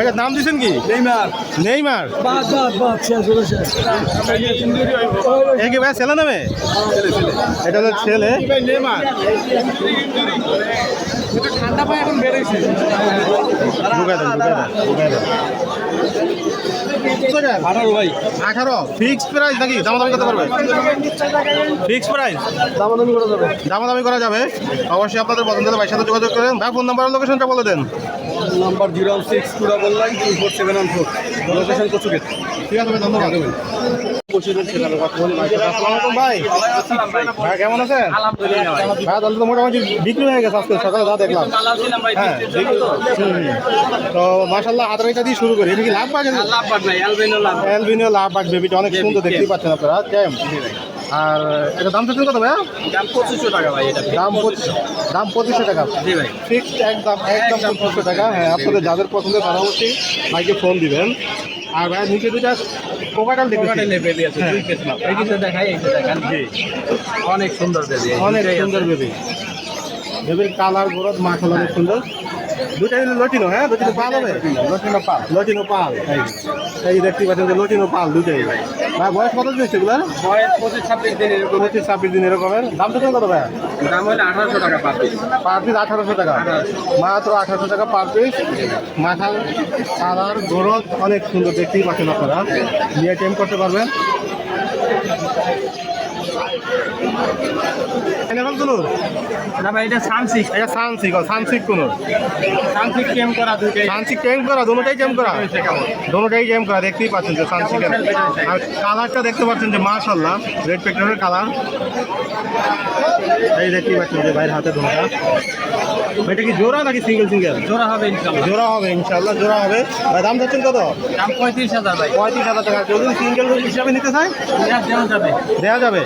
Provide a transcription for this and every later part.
এটার নাম দিয়েছেন কি? Neymar Neymar. বাদ বাদ বাদ শেষ হলো শেষ এ কি ভাই ছেলে নামে? এটা হলো ছেলে। নেইমার ঠান্ডা পায় এখন বেড়েছে ঢুকাই দেন, ঢুকাই দেন, ঢুকাই দেন। কত টাকা? 18 ভাই 18 ফিক্সড প্রাইস নাকি দামাদামি করতে পারবে? ফিক্সড প্রাইস দামাদামি করা যাবে দামাদামি করা যাবে। অবশ্যই আপনাদের পছন্দের ভাইয়ের সাথে যোগাযোগ করেন। ভাই ফোন নাম্বার লোকেশনটা বলে দেন। নাম্বার 062992474 লোকেশন কচুকে ঠিক আছে ভাই, ধন্যবাদ। আসসালামু ভাই। ভাই কেমন আছেন? আলহামদুলিল্লাহ ভাই। ভাই তাহলে তো মোটামুটি বিক্রি হয়ে গেছে আজকে সকালে যা দেখলাম। ভালো ছিলাম ভাই, হ্যাঁ বৃষ্টির জন্য তো। তো মাশাআল্লাহ হাতারিটা দিয়ে শুরু করি। এটা কি লাভ বাজে? লাভ বাট ভাই, অ্যালবিনো লাভ। অ্যালবিনিও লাভ বাজ বেবিটা অনেক সুন্দর, দেখতেই পাচ্ছেন আপনারা। কেম আর এটা দাম চাচ্ছেন কত ভাই? দাম 2500 টাকা ভাই এটা। দাম 2500 টাকা। জি ভাই। ফিক্সড একদম 2500 টাকা। হ্যাঁ, আপনাদের যাদের পছন্দ তারা অবশ্যই ভাইকে ফোন দিবেন। আর ভাই নিচে দুইটা কোকাটাল দেখেছি। কোকাটেলের বেবি আছে, হ্যাঁ। 2 পিস মাত্র। এই যে দেখাই, এই যে দেখেন। জি, অনেক সুন্দর বেবি। অনেক সুন্দর বেবি। বেবির কালার গ্রোথ মাশাআল্লাহ অনেক সুন্দর। দুটাই লটিনো, হ্যাঁ লটিনো পাল হবে। লটিনো পাল লটিনো পাল এই দেখতে পাচ্ছেন যে লটিনো পাল দুটাই। ভাই বয়স কত দিন সেগুলার? বয়স 25-26 দিন এরকম। 25-26 দিন এরকমের। দাম তো কত ভাই? দাম হলো 1800 টাকা পার পিস। পার পিস 1800 টাকা। মাত্র 1800 টাকা পার পিস। মাথার কালার গ্রোথ অনেক সুন্দর, দেখতেই পাচ্ছেন আপনারা। নিয়ে টেম করতে পারবেন। না ভাই, এটা সানসিক। এটা সানসিক, সানসিক কোন সানসিক কেম করা দুইটাই। সানসিক টেম করা, দুটোটাই টেম করা, দুটোটাই টেম করা। দেখতেই পাচ্ছেন যে সানসিকের আর কালারটা দেখতে পাচ্ছেন যে মাশাআল্লাহ রেড পেক্টরের কালার। এই দেখতেই পাচ্ছেন যে ভাইয়ের হাতে দুটোটা। এটা কি জোড়া নাকি সিঙ্গেল সিঙ্গেল? জোড়া হবে ইনশাআল্লাহ। জোড়া হবে ইনশাআল্লাহ, জোড়া হবে। ভাই দাম যাচ্ছেন কত? দাম 35000 ভাই। 35,000 টাকা। যদি সিঙ্গেল হিসাবে নিতে চাই দেওয়া যাবে। দেওয়া যাবে।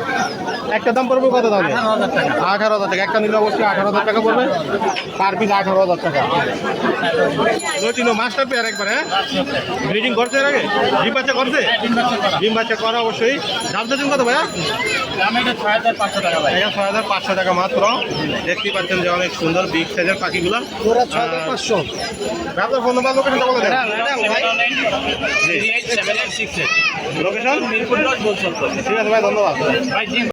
একটা দাম পড়বে কত দামে? 18,000 টাকা। 18,000 টাকা। একটা নিলে অবশ্যই 18,000 টাকা পড়বে। পার পিস 18,000 টাকা। লটিনো মাস্টার পেয়ার একবার। হ্যাঁ, ব্রিডিং করছে এর আগে? ডিম বাচ্চা করছে? ডিম বাচ্চা করা অবশ্যই। দাম যাচ্ছেন কত ভাইয়া? দাম এটা 6500 টাকা ভাই। এটা 6500 টাকা মাত্র। দেখতেই পাচ্ছেন যে অনেক সুন্দর বিগ সাইজের পাখিগুলো। ওরা 6500 আপনার ফোন নাম্বার লোকেশনটা বলে দেন। জি, 387868 লোকেশন মিরপুর 10 বলছো। ঠিক আছে ভাই, ধন্যবাদ। ভাই জি।